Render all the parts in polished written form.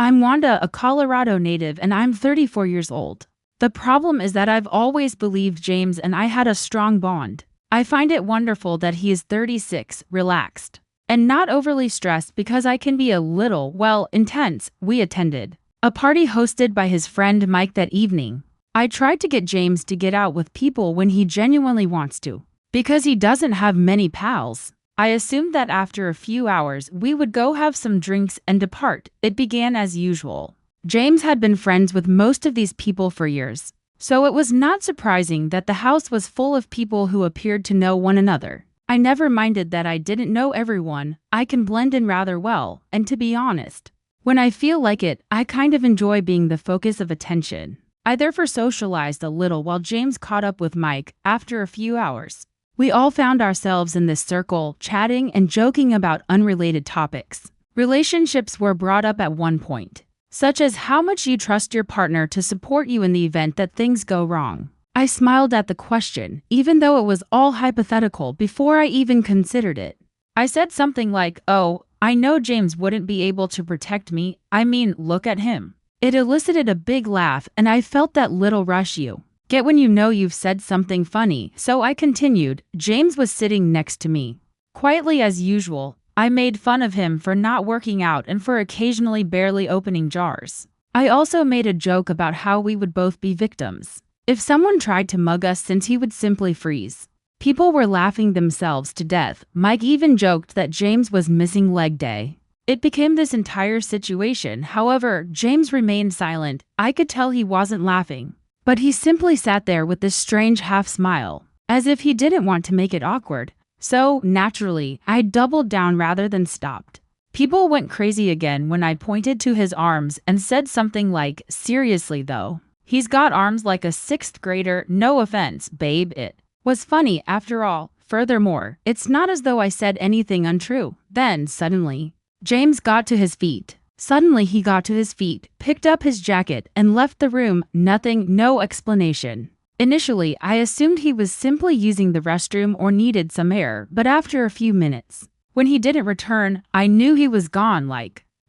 I'm Wanda, a Colorado native, and I'm 34 years old. The problem is that I've always believed James and I had a strong bond. I find it wonderful that he is 36, relaxed, and not overly stressed because I can be a little, intense. We attended a party hosted by his friend Mike that evening. I tried to get James to get out with people when he genuinely wants to, because he doesn't have many pals. I assumed that after a few hours we would go have some drinks and depart. It began as usual. James had been friends with most of these people for years, so it was not surprising that the house was full of people who appeared to know one another. I never minded that I didn't know everyone. I can blend in rather well, and to be honest, when I feel like it, I kind of enjoy being the focus of attention. I therefore socialized a little while James caught up with Mike. After a few hours, we all found ourselves in this circle, chatting and joking about unrelated topics. Relationships were brought up at one point, such as how much you trust your partner to support you in the event that things go wrong. I smiled at the question, even though it was all hypothetical before I even considered it. I said something like, "Oh, I know James wouldn't be able to protect me. I mean, look at him." It elicited a big laugh, and I felt that little rush you get when you know you've said something funny, so I continued. James was sitting next to me. Quietly as usual, I made fun of him for not working out and for occasionally barely opening jars. I also made a joke about how we would both be victims if someone tried to mug us, since he would simply freeze. People were laughing themselves to death. Mike even joked that James was missing leg day. It became this entire situation. However, James remained silent. I could tell he wasn't laughing, but he simply sat there with this strange half-smile, as if he didn't want to make it awkward. So, naturally, I doubled down rather than stopped. People went crazy again when I pointed to his arms and said something like, "Seriously though, he's got arms like a sixth grader. No offense, babe." It was funny after all. Furthermore, it's not as though I said anything untrue. Then, suddenly, James got to his feet. He got to his feet, picked up his jacket, and left the room. Nothing, no explanation. Initially, I assumed he was simply using the restroom or needed some air, but after a few minutes, when he didn't return, I knew he was gone,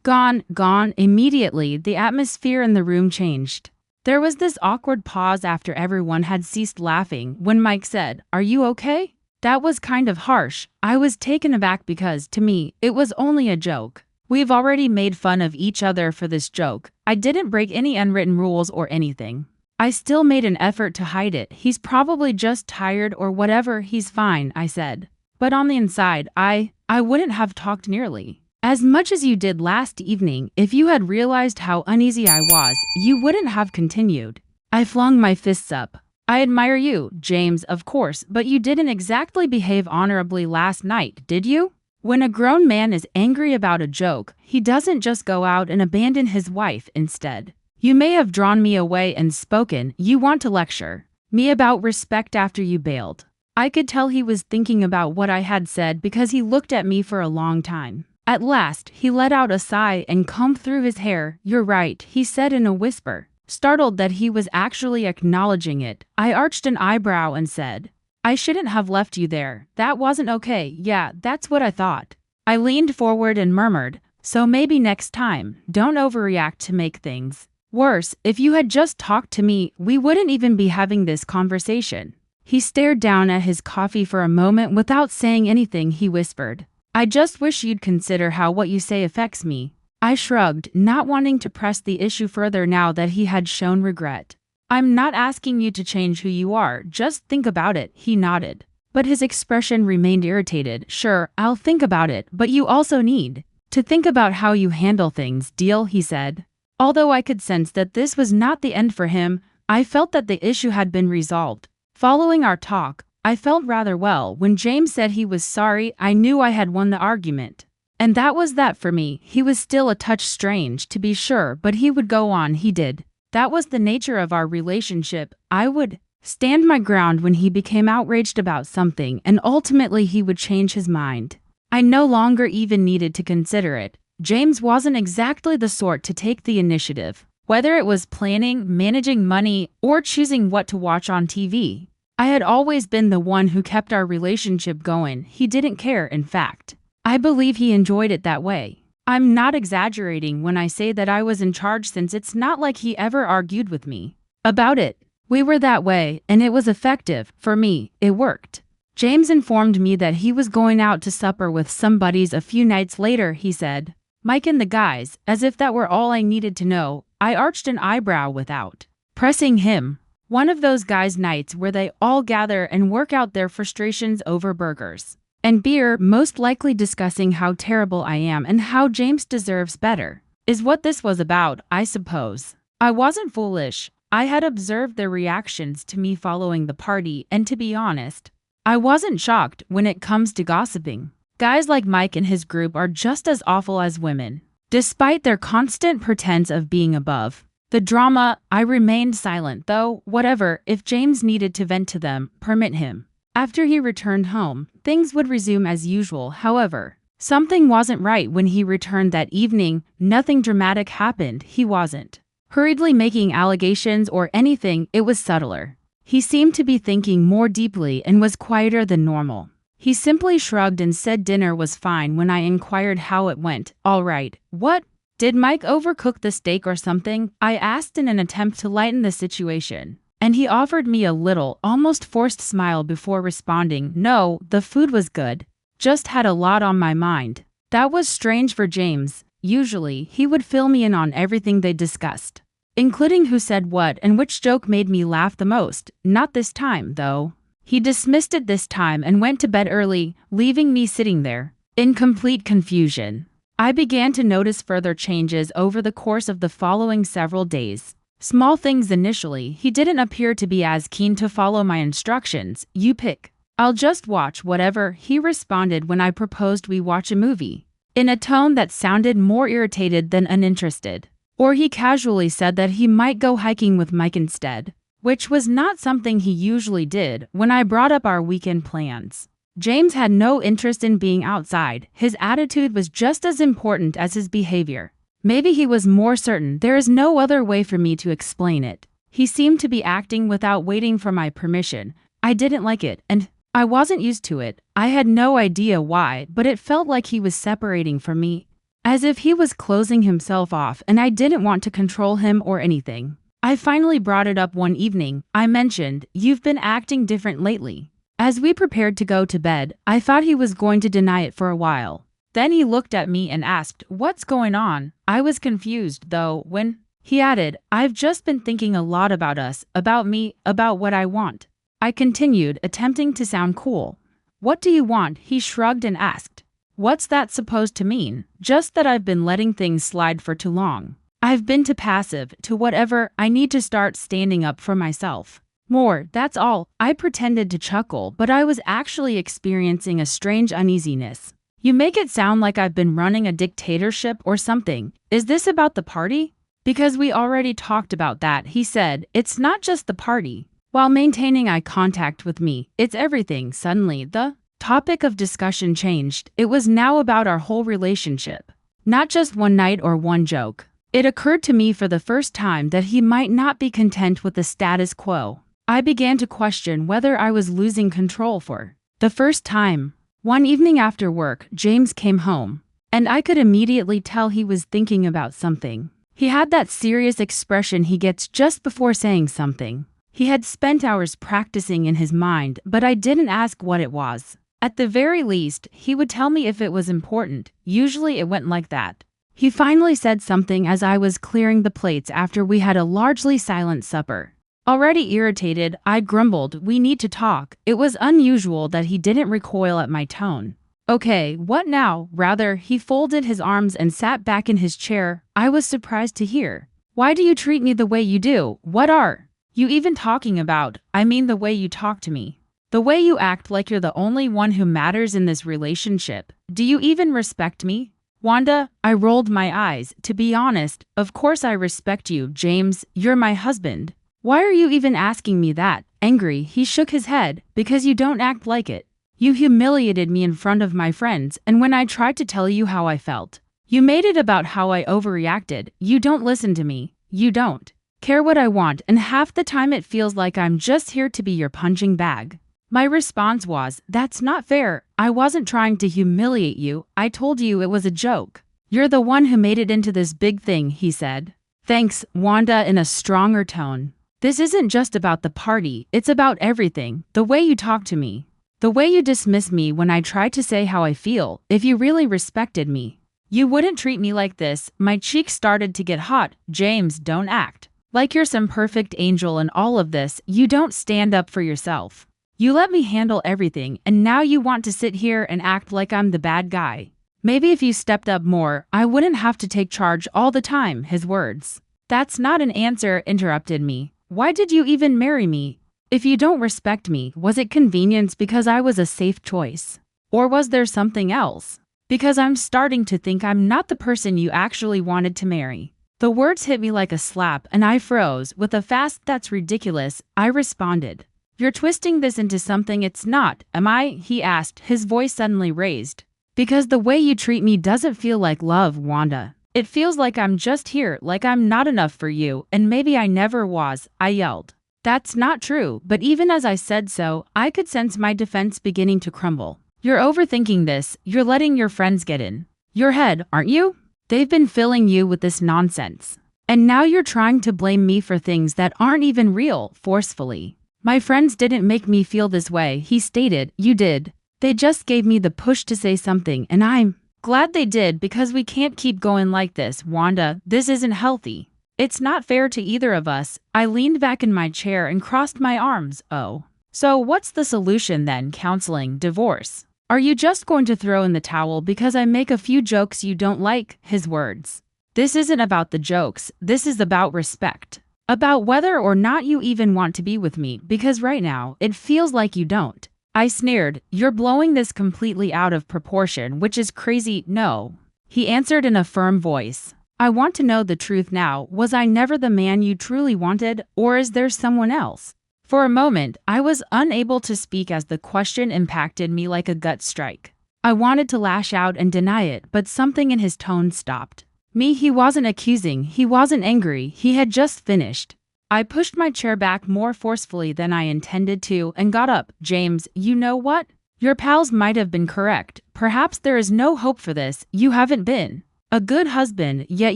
gone. Immediately, the atmosphere in the room changed. There was this awkward pause after everyone had ceased laughing when Mike said, "Are you okay?" That was kind of harsh. I was taken aback because, to me, it was only a joke. We've already made fun of each other for this joke. I didn't break any unwritten rules or anything. I still made an effort to hide it. "He's probably just tired or whatever. He's fine," I said. But on the inside, I wouldn't have talked nearly as much as you did last evening. If you had realized how uneasy I was, you wouldn't have continued. I flung my fists up. "I admire you, James, of course, but you didn't exactly behave honorably last night, did you?" When a grown man is angry about a joke, he doesn't just go out and abandon his wife. Instead, you may have drawn me away and spoken. You want to lecture me about respect after you bailed. I could tell he was thinking about what I had said because he looked at me for a long time. At last, he let out a sigh and combed through his hair. "You're right," he said in a whisper. Startled that he was actually acknowledging it, I arched an eyebrow and said, "I shouldn't have left you there. That wasn't okay." "Yeah, that's what I thought." I leaned forward and murmured, "So maybe next time, don't overreact to make things worse. If you had just talked to me, we wouldn't even be having this conversation." He stared down at his coffee for a moment without saying anything. He whispered, "I just wish you'd consider how what you say affects me." I shrugged, not wanting to press the issue further now that he had shown regret. "I'm not asking you to change who you are, just think about it." He nodded, but his expression remained irritated. "Sure, I'll think about it, but you also need to think about how you handle things. Deal?" he said. Although I could sense that this was not the end for him, I felt that the issue had been resolved. Following our talk, I felt rather well. When James said he was sorry, I knew I had won the argument. And that was that for me. He was still a touch strange, to be sure, but he would go on. He did. That was the nature of our relationship. I would stand my ground when he became outraged about something, and ultimately he would change his mind. I no longer even needed to consider it. James wasn't exactly the sort to take the initiative, whether it was planning, managing money, or choosing what to watch on TV. I had always been the one who kept our relationship going. He didn't care, in fact. I believe he enjoyed it that way. I'm not exaggerating when I say that I was in charge, since it's not like he ever argued with me about it. We were that way, and it was effective. For me, it worked. James informed me that he was going out to supper with some buddies a few nights later, he said. Mike and the guys, as if that were all I needed to know. I arched an eyebrow without pressing him. One of those guys' nights where they all gather and work out their frustrations over burgers and beer, most likely discussing how terrible I am and how James deserves better, is what this was about, I suppose. I wasn't foolish. I had observed their reactions to me following the party, and to be honest, I wasn't shocked when it comes to gossiping. Guys like Mike and his group are just as awful as women. Despite their constant pretense of being above the drama, I remained silent, though. Whatever, if James needed to vent to them, permit him. After he returned home, things would resume as usual. However, something wasn't right when he returned that evening. Nothing dramatic happened. He wasn't hurriedly making allegations or anything. It was subtler. He seemed to be thinking more deeply and was quieter than normal. He simply shrugged and said dinner was fine. When I inquired how it went, all right. What? Did Mike overcook the steak or something? I asked in an attempt to lighten the situation, and he offered me a little, almost forced smile before responding, no, the food was good. Just had a lot on my mind. That was strange for James. Usually, he would fill me in on everything they discussed, including who said what and which joke made me laugh the most. Not this time, though. He dismissed it this time and went to bed early, leaving me sitting there in complete confusion. I began to notice further changes over the course of the following several days. Small things initially. He didn't appear to be as keen to follow my instructions. You pick. I'll just watch whatever, he responded when I proposed we watch a movie, in a tone that sounded more irritated than uninterested. Or he casually said that he might go hiking with Mike instead, which was not something he usually did when I brought up our weekend plans. James had no interest in being outside. His attitude was just as important as his behavior. Maybe he was more certain. There is no other way for me to explain it. He seemed to be acting without waiting for my permission. I didn't like it, and I wasn't used to it. I had no idea why, but it felt like he was separating from me, as if he was closing himself off, and I didn't want to control him or anything. I finally brought it up one evening. I mentioned, you've been acting different lately. As we prepared to go to bed, I thought he was going to deny it for a while. Then he looked at me and asked, what's going on? I was confused, though, when he added, I've just been thinking a lot about us, about me, about what I want. I continued, attempting to sound cool. What do you want? He shrugged and asked. What's that supposed to mean? Just that I've been letting things slide for too long. I've been too passive, to whatever. I need to start standing up for myself more, that's all. I pretended to chuckle, but I was actually experiencing a strange uneasiness. You make it sound like I've been running a dictatorship or something. Is this about the party? Because we already talked about that, he said. It's not just the party. While maintaining eye contact with me, it's everything. Suddenly, the topic of discussion changed. It was now about our whole relationship, not just one night or one joke. It occurred to me for the first time that he might not be content with the status quo. I began to question whether I was losing control for the first time. One evening after work, James came home, and I could immediately tell he was thinking about something. He had that serious expression he gets just before saying something. He had spent hours practicing in his mind, but I didn't ask what it was. At the very least, he would tell me if it was important. Usually it went like that. He finally said something as I was clearing the plates after we had a largely silent supper. Already irritated, I grumbled, we need to talk. It was unusual that he didn't recoil at my tone. Okay, what now? Rather, he folded his arms and sat back in his chair. I was surprised to hear. Why do you treat me the way you do? What are you even talking about? I mean the way you talk to me. The way you act like you're the only one who matters in this relationship. Do you even respect me? Wanda, I rolled my eyes. To be honest, of course I respect you, James. You're my husband. Why are you even asking me that? Angry, he shook his head. Because you don't act like it. You humiliated me in front of my friends, and when I tried to tell you how I felt, you made it about how I overreacted. You don't listen to me. You don't care what I want, and half the time it feels like I'm just here to be your punching bag. My response was, that's not fair. I wasn't trying to humiliate you. I told you it was a joke. You're the one who made it into this big thing, he said. Thanks, Wanda, in a stronger tone. This isn't just about the party, it's about everything. The way you talk to me. The way you dismiss me when I try to say how I feel. If you really respected me, you wouldn't treat me like this. My cheeks started to get hot. James, don't act like you're some perfect angel in all of this. You don't stand up for yourself. You let me handle everything, and now you want to sit here and act like I'm the bad guy. Maybe if you stepped up more, I wouldn't have to take charge all the time. His words. That's not an answer, interrupted me. Why did you even marry me? If you don't respect me, was it convenience because I was a safe choice? Or was there something else? Because I'm starting to think I'm not the person you actually wanted to marry. The words hit me like a slap and I froze. With a fast "that's ridiculous," I responded. You're twisting this into something it's not, am I? He asked, his voice suddenly raised. Because the way you treat me doesn't feel like love, Wanda. It feels like I'm just here, like I'm not enough for you, and maybe I never was, I yelled. That's not true, but even as I said so, I could sense my defense beginning to crumble. You're overthinking this, you're letting your friends get in your head, aren't you? They've been filling you with this nonsense. And now you're trying to blame me for things that aren't even real, forcefully. My friends didn't make me feel this way, he stated. You did. They just gave me the push to say something, and I'm glad they did because we can't keep going like this, Wanda. This isn't healthy. It's not fair to either of us. I leaned back in my chair and crossed my arms. Oh. So what's the solution then? Counseling, divorce? Are you just going to throw in the towel because I make a few jokes you don't like? His words. This isn't about the jokes. This is about respect. About whether or not you even want to be with me, because right now, it feels like you don't. I sneered. You're blowing this completely out of proportion, which is crazy. No. He answered in a firm voice. I want to know the truth now. Was I never the man you truly wanted, or is there someone else? For a moment, I was unable to speak as the question impacted me like a gut strike. I wanted to lash out and deny it, but something in his tone stopped me. He wasn't accusing, he wasn't angry, he had just finished. I pushed my chair back more forcefully than I intended to and got up. James, you know what? Your pals might have been correct. Perhaps there is no hope for this. You haven't been a good husband, yet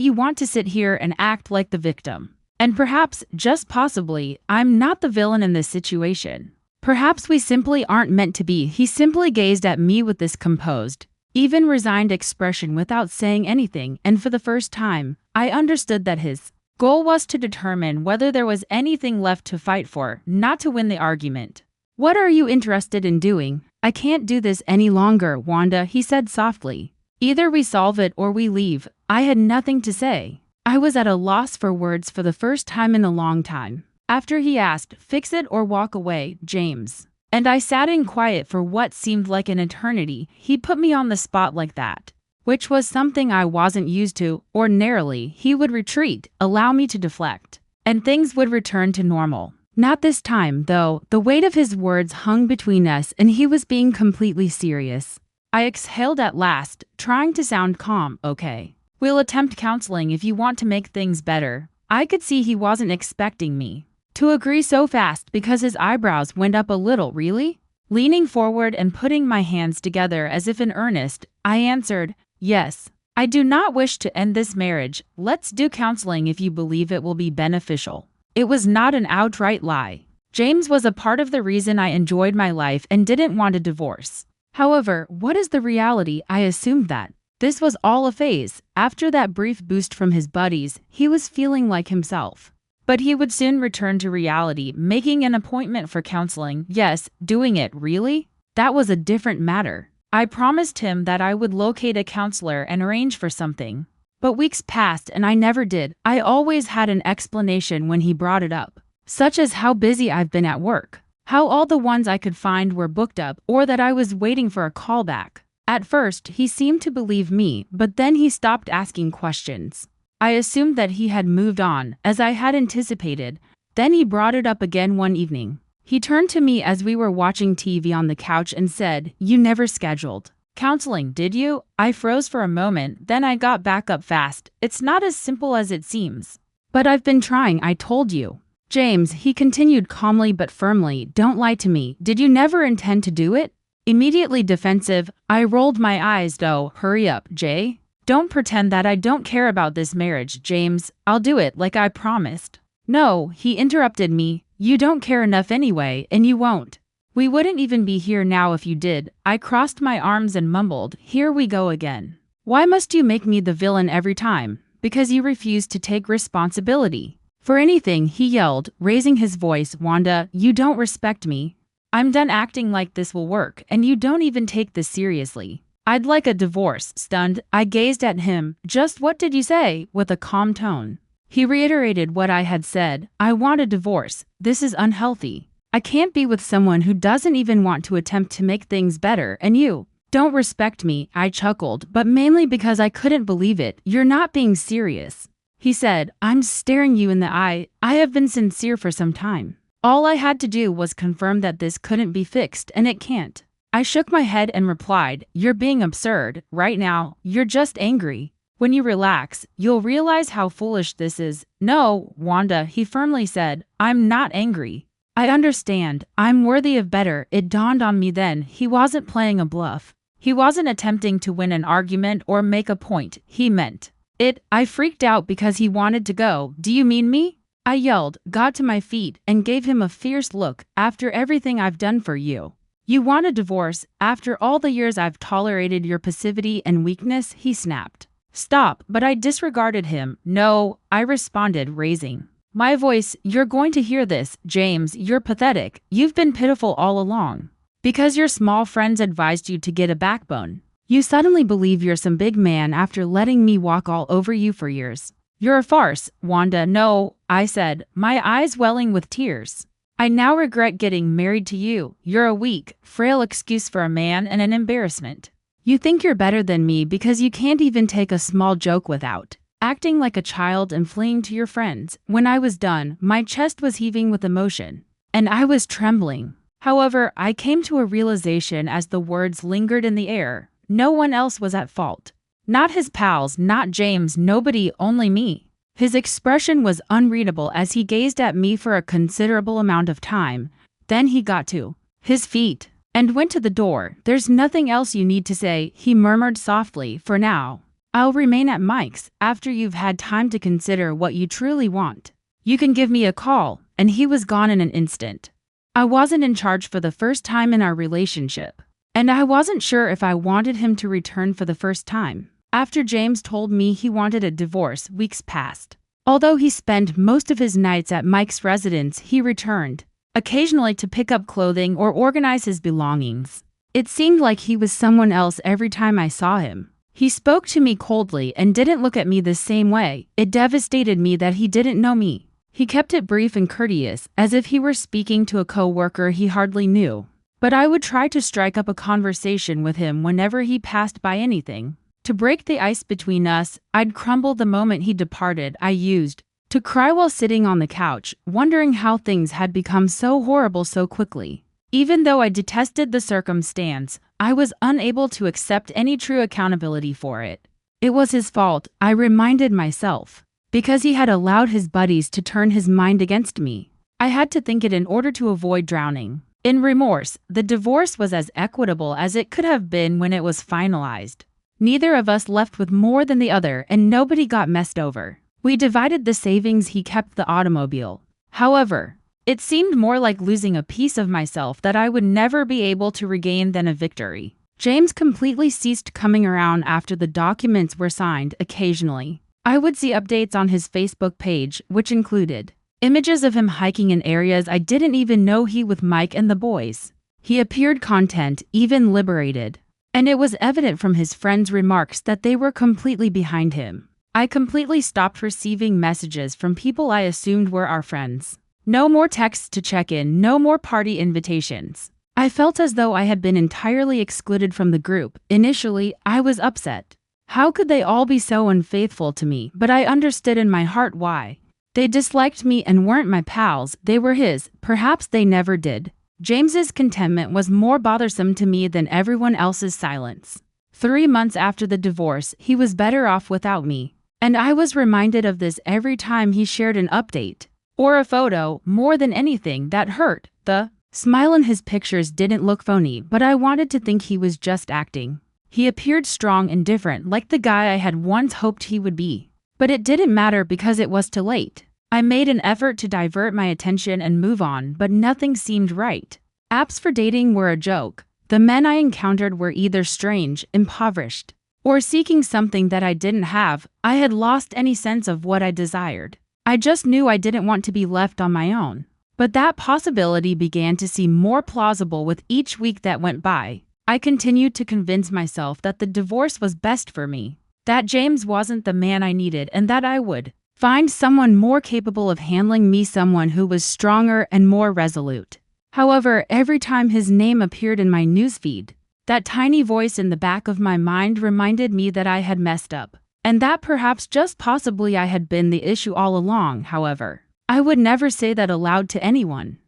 you want to sit here and act like the victim. And perhaps, just possibly, I'm not the villain in this situation. Perhaps we simply aren't meant to be. He simply gazed at me with this composed, even resigned expression without saying anything, and for the first time, I understood that his goal was to determine whether there was anything left to fight for, not to win the argument. What are you interested in doing? I can't do this any longer, Wanda, he said softly. Either we solve it or we leave. I had nothing to say. I was at a loss for words for the first time in a long time. After he asked, fix it or walk away, James. And I sat in quiet for what seemed like an eternity. He put me on the spot like that, which was something I wasn't used to. Ordinarily, he would retreat, allow me to deflect, and things would return to normal. Not this time, though. The weight of his words hung between us, and he was being completely serious. I exhaled at last, trying to sound calm. Okay. We'll attempt counseling if you want to make things better. I could see he wasn't expecting me to agree so fast because his eyebrows went up a little. Really? Leaning forward and putting my hands together as if in earnest, I answered, yes. I do not wish to end this marriage. Let's do counseling if you believe it will be beneficial. It was not an outright lie. James was a part of the reason I enjoyed my life and didn't want a divorce. However, what is the reality? I assumed that this was all a phase. After that brief boost from his buddies, he was feeling like himself. But he would soon return to reality, making an appointment for counseling. Yes, doing it, really? That was a different matter. I promised him that I would locate a counselor and arrange for something. But weeks passed and I never did. I always had an explanation when he brought it up, such as how busy I've been at work, how all the ones I could find were booked up, or that I was waiting for a callback. At first, he seemed to believe me, but then he stopped asking questions. I assumed that he had moved on, as I had anticipated. Then he brought it up again one evening. He turned to me as we were watching TV on the couch and said, "You never scheduled counseling, did you?" I froze for a moment, then I got back up fast. It's not as simple as it seems. But I've been trying, I told you. James, he continued calmly but firmly, don't lie to me. Did you never intend to do it? Immediately defensive, I rolled my eyes. Oh, hurry up, Jay. Don't pretend that I don't care about this marriage, James. I'll do it like I promised. No, he interrupted me. You don't care enough anyway, and you won't. We wouldn't even be here now if you did. I crossed my arms and mumbled, here we go again. Why must you make me the villain every time? Because you refuse to take responsibility for anything, he yelled, raising his voice. Wanda, you don't respect me. I'm done acting like this will work, and you don't even take this seriously. I'd like a divorce. Stunned, I gazed at him. Just what did you say? With a calm tone. He reiterated what I had said. I want a divorce. This is unhealthy. I can't be with someone who doesn't even want to attempt to make things better, and you don't respect me. I chuckled, but mainly because I couldn't believe it. You're not being serious. He said, I'm staring you in the eye. I have been sincere for some time. All I had to do was confirm that this couldn't be fixed, and it can't. I shook my head and replied, you're being absurd. Right now, you're just angry. When you relax, you'll realize how foolish this is. No, Wanda, he firmly said, I'm not angry. I understand. I'm worthy of better. It dawned on me then he wasn't playing a bluff. He wasn't attempting to win an argument or make a point. He meant it. I freaked out because he wanted to go. Do you mean me? I yelled, got to my feet, and gave him a fierce look. After everything I've done for you. You want a divorce? After all the years I've tolerated your passivity and weakness? He snapped. Stop, but I disregarded him. No, I responded, raising my voice. You're going to hear this, James. You're pathetic. You've been pitiful all along. Because your small friends advised you to get a backbone. You suddenly believe you're some big man after letting me walk all over you for years. You're a farce, Wanda. No, I said, my eyes welling with tears. I now regret getting married to you. You're a weak, frail excuse for a man and an embarrassment. You think you're better than me because you can't even take a small joke without acting like a child and fleeing to your friends. When I was done, my chest was heaving with emotion, and I was trembling. However, I came to a realization as the words lingered in the air. No one else was at fault. Not his pals, not James, nobody, only me. His expression was unreadable as he gazed at me for a considerable amount of time. Then he got to his feet and went to the door. There's nothing else you need to say, he murmured softly. For now, I'll remain at Mike's. After you've had time to consider what you truly want, you can give me a call. And he was gone in an instant. I wasn't in charge for the first time in our relationship, and I wasn't sure if I wanted him to return for the first time. After James told me he wanted a divorce, weeks passed. Although he spent most of his nights at Mike's residence, he returned, occasionally to pick up clothing or organize his belongings. It seemed like he was someone else every time I saw him. He spoke to me coldly and didn't look at me the same way. It devastated me that he didn't know me. He kept it brief and courteous, as if he were speaking to a co-worker he hardly knew. But I would try to strike up a conversation with him whenever he passed by anything. To break the ice between us, I'd crumble the moment he departed. I used to cry while sitting on the couch, wondering how things had become so horrible so quickly. Even though I detested the circumstance, I was unable to accept any true accountability for it. It was his fault, I reminded myself, because he had allowed his buddies to turn his mind against me. I had to think it in order to avoid drowning in remorse. The divorce was as equitable as it could have been when it was finalized. Neither of us left with more than the other, and nobody got messed over. We divided the savings. He kept the automobile. However, it seemed more like losing a piece of myself that I would never be able to regain than a victory. James completely ceased coming around after the documents were signed. Occasionally, I would see updates on his Facebook page, which included images of him hiking in areas I didn't even know he with Mike and the boys. He appeared content, even liberated. And it was evident from his friends' remarks that they were completely behind him. I completely stopped receiving messages from people I assumed were our friends. No more texts to check in, no more party invitations. I felt as though I had been entirely excluded from the group. Initially, I was upset. How could they all be so unfaithful to me? But I understood in my heart why. They disliked me and weren't my pals, they were his. Perhaps they never did. James's contentment was more bothersome to me than everyone else's silence. 3 months after the divorce, he was better off without me. And I was reminded of this every time he shared an update or a photo. More than anything, that hurt. The smile in his pictures didn't look phony, but I wanted to think he was just acting. He appeared strong and different, like the guy I had once hoped he would be. But it didn't matter because it was too late. I made an effort to divert my attention and move on, but nothing seemed right. Apps for dating were a joke. The men I encountered were either strange, impoverished, or seeking something that I didn't have. I had lost any sense of what I desired. I just knew I didn't want to be left on my own. But that possibility began to seem more plausible with each week that went by. I continued to convince myself that the divorce was best for me, that James wasn't the man I needed, and that I would find someone more capable of handling me, someone who was stronger and more resolute. However, every time his name appeared in my newsfeed, that tiny voice in the back of my mind reminded me that I had messed up, and that perhaps just possibly I had been the issue all along. However, I would never say that aloud to anyone.